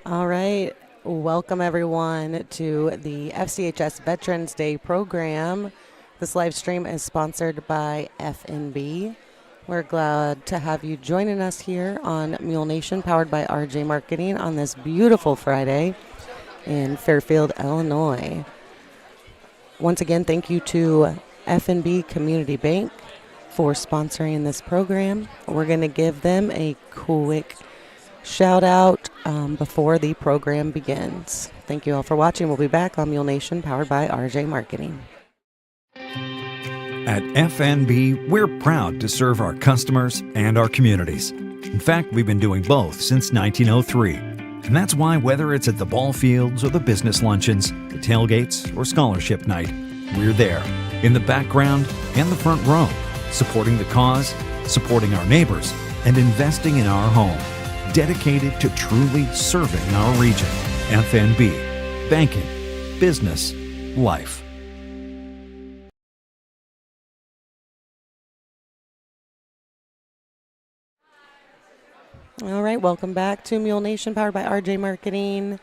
All right. Welcome, everyone, to the FCHS Veterans Day program. This live stream is sponsored by FNB. We're glad to have you joining us here on Mule Nation, powered by RJ Marketing, on this beautiful Friday in Fairfield, Illinois. Once again, thank you to FNB Community Bank for sponsoring this program. We're going to give them a quick shout out before the program begins. Thank you all for watching. We'll be back on Mule Nation, powered by RJ Marketing. At FNB, we're proud to serve our customers and our communities. In fact, we've been doing both since 1903. And that's why whether it's at the ball fields or the business luncheons, the tailgates or scholarship night, we're there, in the background and the front row, supporting the cause, supporting our neighbors, and investing in our home. Dedicated to truly serving our region. FNB, banking, business, life. All right, welcome back to Mule Nation, powered by RJ Marketing.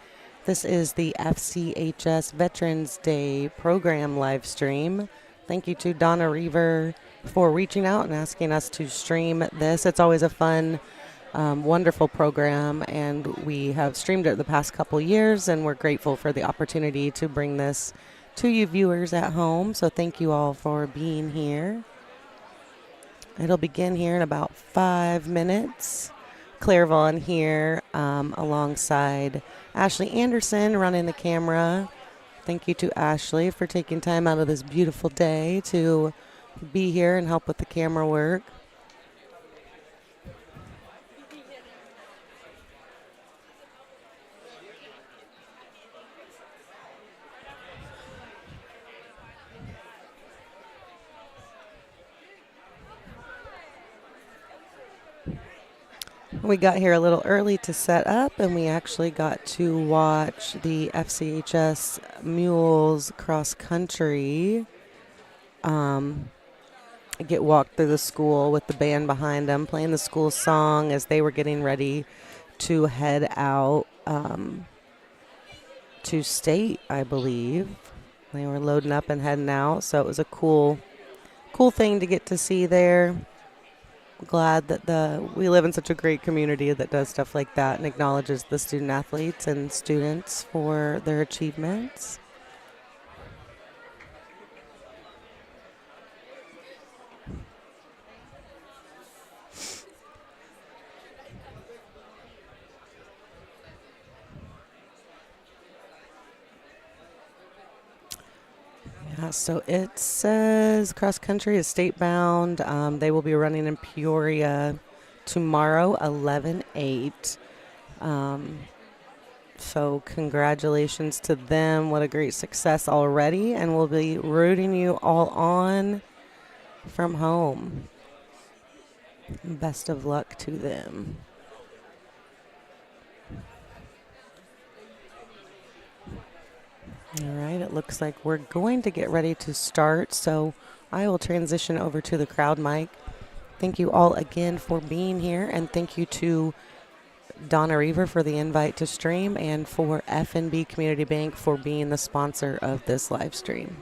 This is the FCHS Veterans Day program live stream. Thank you to Donna Reaver for reaching out and asking us to stream this. It's always a fun, wonderful program, and we have streamed it the past couple years, and we're grateful for the opportunity to bring this to you viewers at home. So thank you all for being here. It'll begin here in about 5 minutes. Claire Vaughn here alongside Ashley Anderson running the camera. Thank you to Ashley for taking time out of this beautiful day to be here and help with the camera work. We got here a little early to set up, and we actually got to watch the FCHS Mules cross country get walked through the school with the band behind them, playing the school song as they were getting ready to head out to state, I believe. They were loading up and heading out, so it was a cool thing to get to see there. Glad that we live in such a great community that does stuff like that and acknowledges the student athletes and students for their achievements. Yeah, so it says cross country is state bound. They will be running in Peoria tomorrow, 11/8. So congratulations to them. What a great success already. And we'll be rooting you all on from home. Best of luck to them. All right, it looks like we're going to get ready to start, so I will transition over to the crowd mic. Thank you all again for being here, and thank you to Donna Reaver for the invite to stream, and for FNB Community Bank for being the sponsor of this live stream.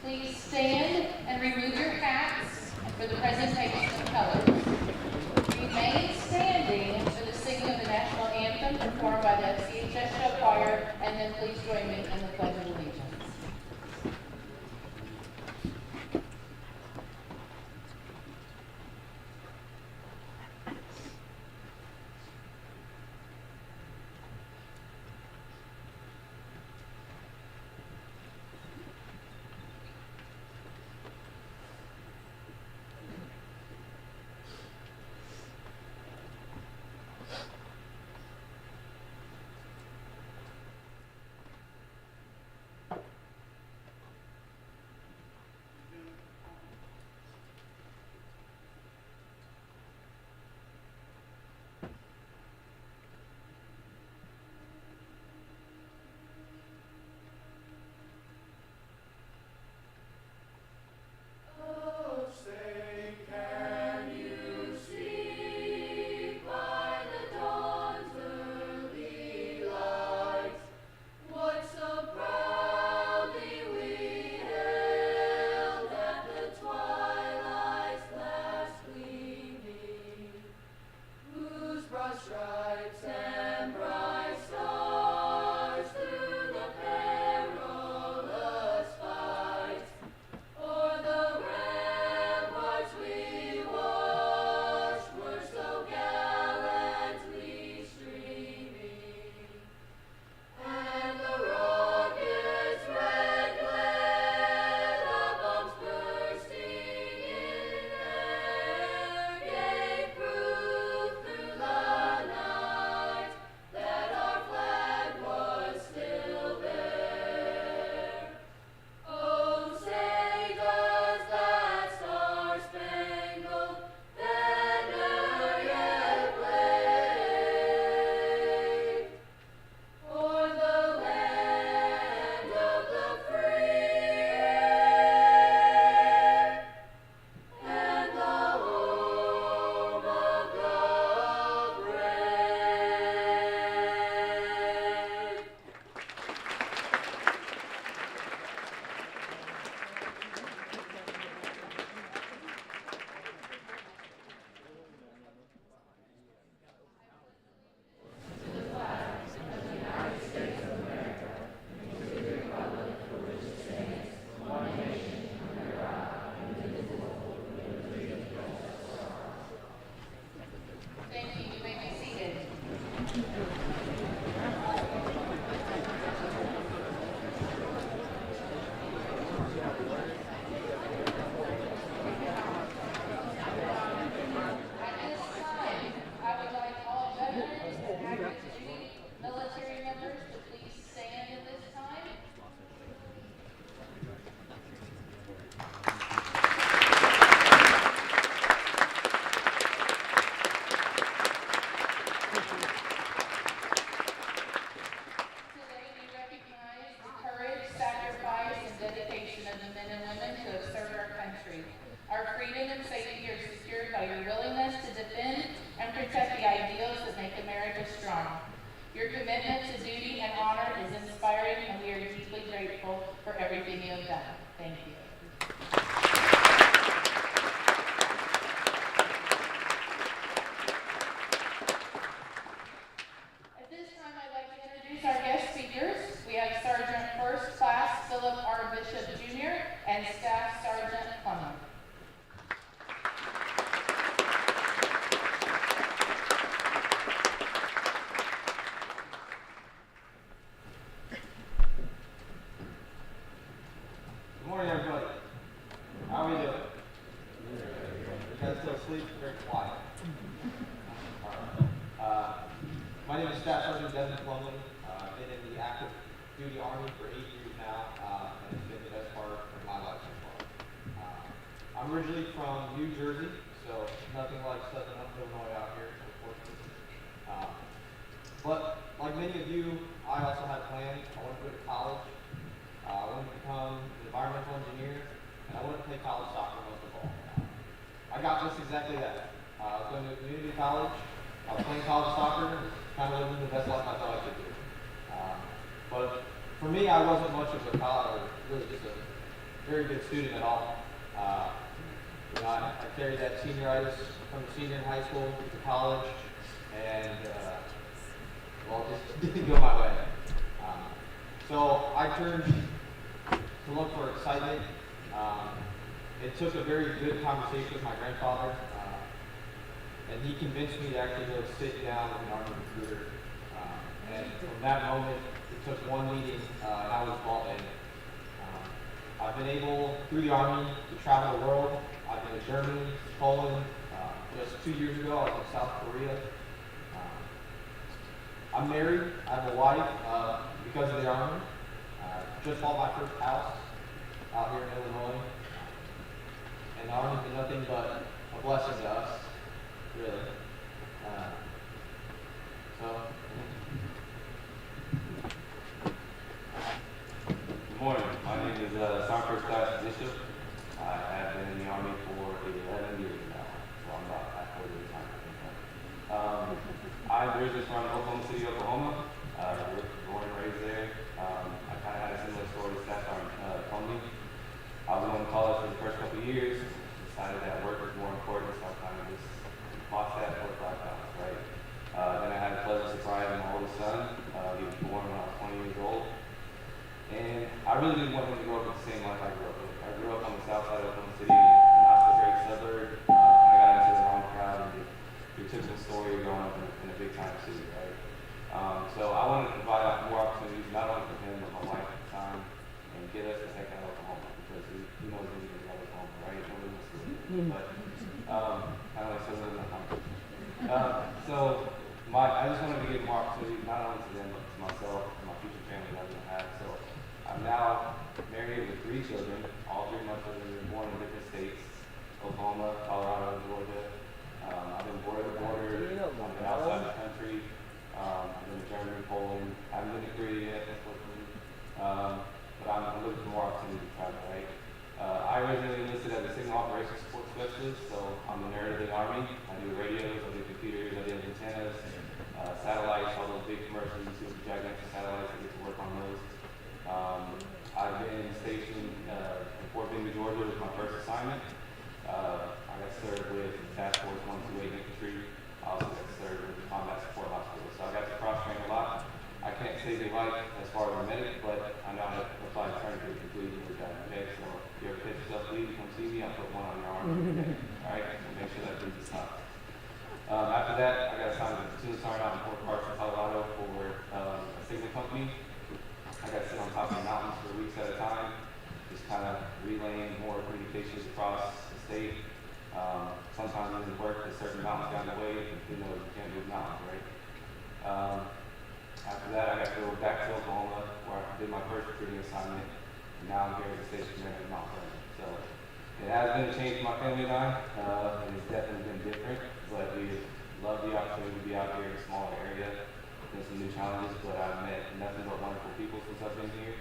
Please stand and remove your hats for the presentation of colors. Remain standing for the singing of the national anthem performed by the FCHS show choir, and then please join me in the Pledge of Allegiance. Your commitment to duty and honor is inspiring, and we are deeply grateful for everything you have done. Thank you. At this time, I'd like to introduce our guest speakers. We have Sergeant First Class Philip R. Bishop, Jr. and Staff Sergeant Clement. Good morning, everybody. How are we doing? You guys still asleep? Very quiet. My name is Staff Sergeant Desmond Plumley. I've been in the active duty Army for 8 years now, and it's been the best part of my life so far. I'm originally from New Jersey, so nothing like Southern Illinois out here, unfortunately. But like many of you, I also had plans. I wanted to go to college. I wanted to become an environmental engineer, and I wanted to play college soccer most of all. I got just exactly that. I was going to a community college. I was playing college soccer, kind of living the best life I thought I could do. But for me, I wasn't much of a college, or really just a very good student at all. I carried that senioritis from the senior in high school to college, and well, it just didn't go my way. So I turned to look for excitement. It took a very good conversation with my grandfather, and he convinced me to actually go sit down with an Army recruiter. And from that moment, it took one meeting, and I was bought in. I've been able, through the Army, to travel the world. I've been to Germany, Poland. Just 2 years ago, I was in South Korea. I'm married. I have a wife because of the Army. Just bought my first house out here in Illinois. And the Army's been nothing but a blessing to us, really. Good morning. My name is Sergeant First Class Bishop. I have been in the Army for 11 years now, so I'm about halfway to retirement. I'm originally from Oklahoma City, Oklahoma. Born and raised there. I kind of had a similar story to Staff Sergeant Tony. I was going to college for the first couple of years. Decided that work was more important, so I kind of just lost that work-life balance, right? Then I had a pleasant surprise in my oldest son. He was born when I was 20 years old. And I really didn't want him to grow up with the same life I grew up with. I grew up on the south side of Oklahoma City, a not so great suburb. I got into the wrong crowd, and the typical story of growing up in a big time city, right? So I wanted to provide more opportunities, not only for him, but my wife at the time, and get us the heck out of Oklahoma, because he knows anything about Oklahoma, right? Nobody wants to live there. But kind of like so living in a country. So I just wanted to give more opportunities, not only to them, but to myself and my future family that I'm going to have. So I'm now married with 3 children. All 3 of my children were born in different states: Oklahoma, Colorado, and Georgia. I've been border to border. I've been outside the country. I've been to Germany, Poland. I haven't been to Korea yet, unfortunately. But I'm looking for more opportunities to travel, right? I originally enlisted as a signal operations support specialist, so I'm the nerd of the Army. I do radios, I do computers, I do antennas, satellites, all those big commercials you see with the gigantic satellites. I get to work on those. I've been stationed in Fort Benning, Georgia was my first assignment. I got served with Task Force 128 Infantry. I also got served with the Combat Support Hospital. So I got to cross-train a lot. I can't say they like as far as a medic, but I know how to apply tourniquet completely with that. Okay, so if you ever catch yourself bleeding, come see me. I'll put one on your arm. All right, so make sure that bleeds is not. After that, I got assigned as a platoon sergeant out in Fort Carson, Colorado for a signal company. I got to sit on top of the mountains for weeks at a time, just kind of relaying more communications across the state. Sometimes it doesn't work because certain mountains got in the way, and who knows, you can't move mountains, right? After that, I got to go back to Oklahoma, where I did my first recruiting assignment, and now I'm here at the station commander in Mount Vernon. So it has been a change for my family and I, and it's definitely been different, but we love the opportunity to be out here in a smaller area. There's some new challenges, but I've met nothing but wonderful people since I've been here.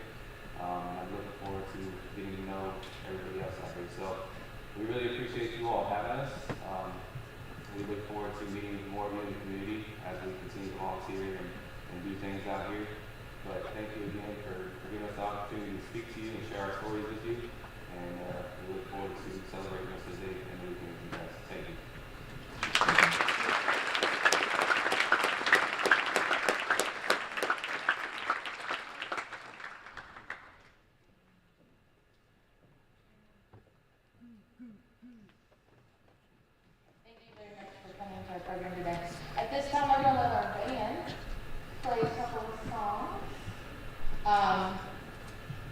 And I'm looking forward to getting to know everybody else out here. So we really appreciate you all having us. We look forward to meeting more of you in the community as we continue to volunteer and do things out here. But thank you again for giving us the opportunity to speak to you and share our stories with you. And we look forward to celebrating this day and the weekend with you guys. Thank you. Thank you very much for coming to our program today. At this time, we're going to let our band play a couple of songs.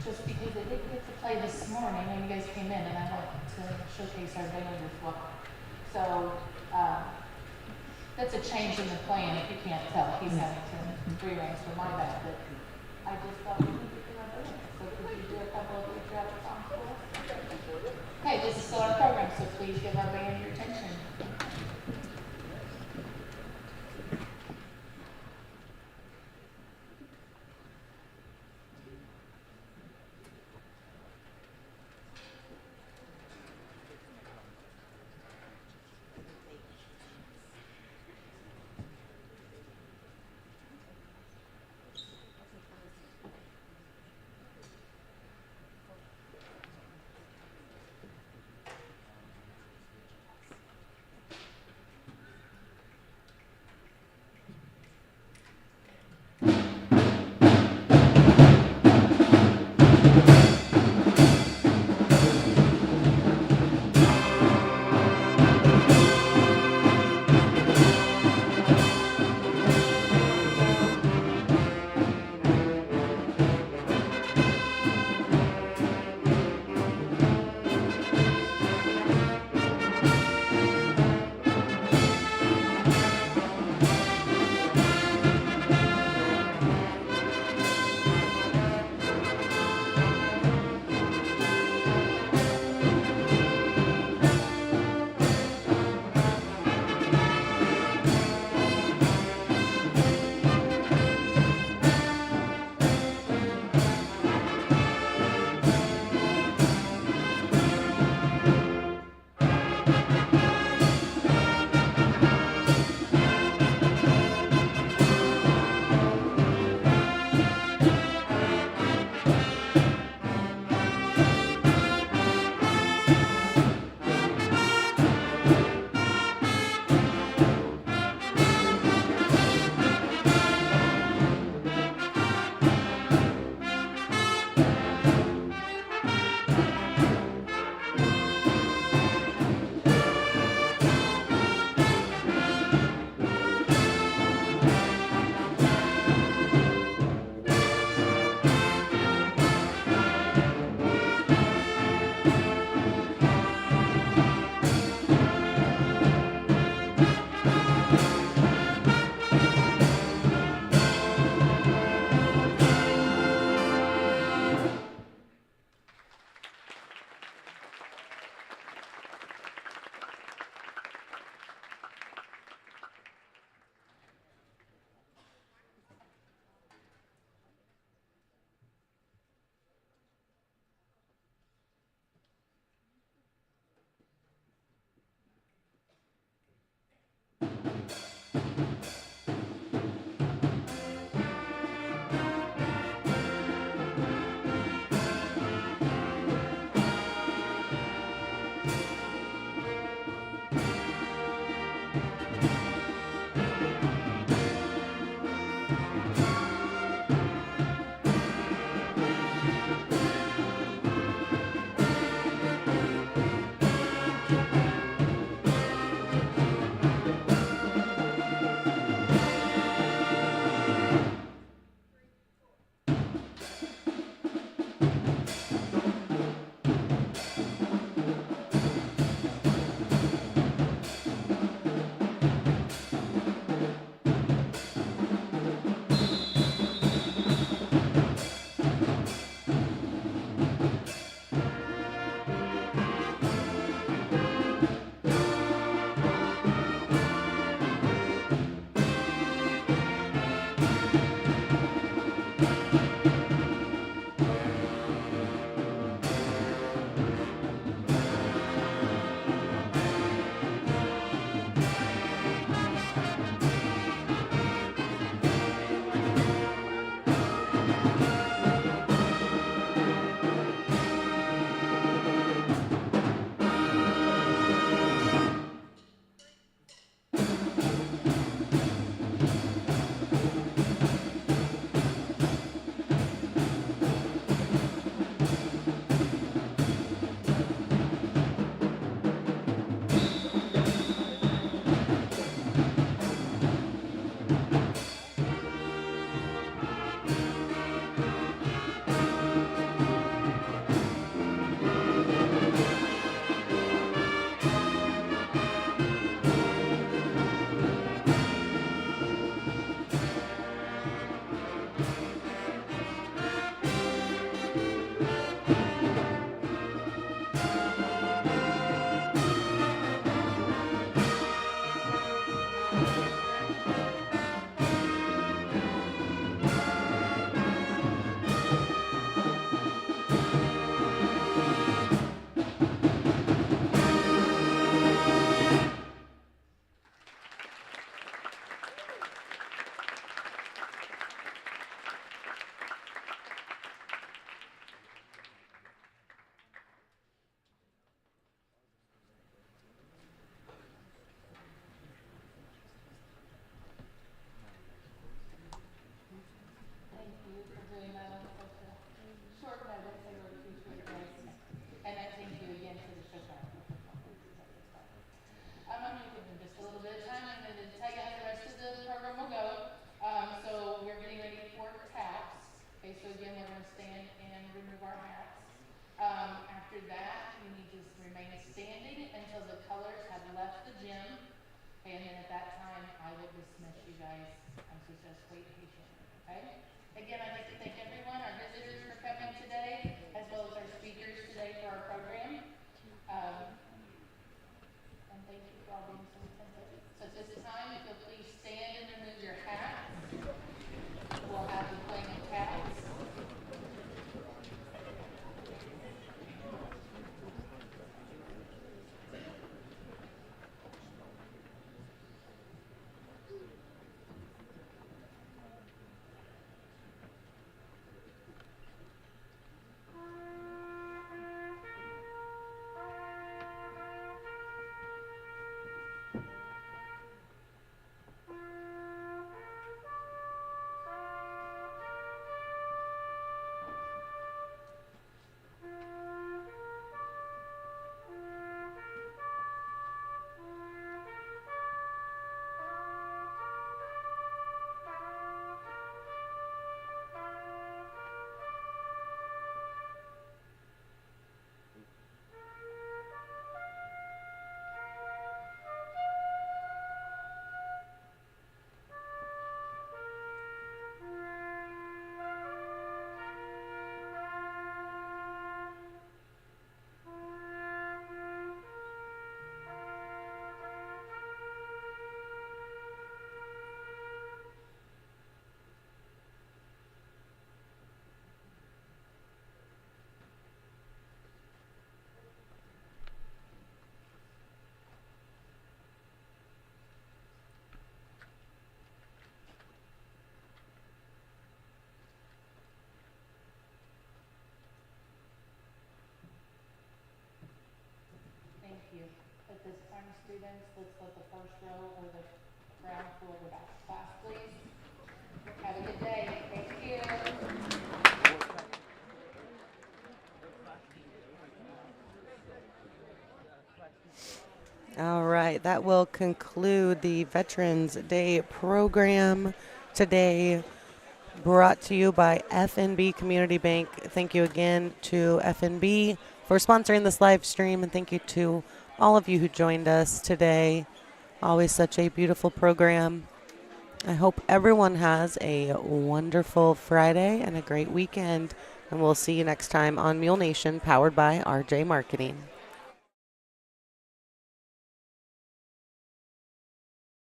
Just because they didn't get to play this morning when you guys came in, and I want to showcase our band as well. So that's a change in the plan, if you can't tell. He's having to rearrange for my band, but I just thought we needed to do our band. So could you do a couple of patriotic songs for us? Okay, this is still our program, so please give our band your attention. again, we're gonna stand and remove our hats. After that, you need to remain standing until the colors have left the gym. And then at that time, I will dismiss you guys. So just wait patiently, okay? Again, I'd like to thank everyone, our visitors for coming today, as well as our speakers today for our program. And thank you for all being so attentive. So at this time, if you'll please stand and remove your hats, we'll have the playing of cats. Thank you. At this time, students, let's let the first row or the ground floor go back to class, please. Have a good day. Thank you. All right, that will conclude the Veterans Day program today, brought to you by FNB Community Bank. Thank you again to FNB for sponsoring this live stream, and thank you to all of you who joined us today. Always such a beautiful program. I hope everyone has a wonderful Friday and a great weekend, and we'll see you next time on Mule Nation, powered by RJ Marketing.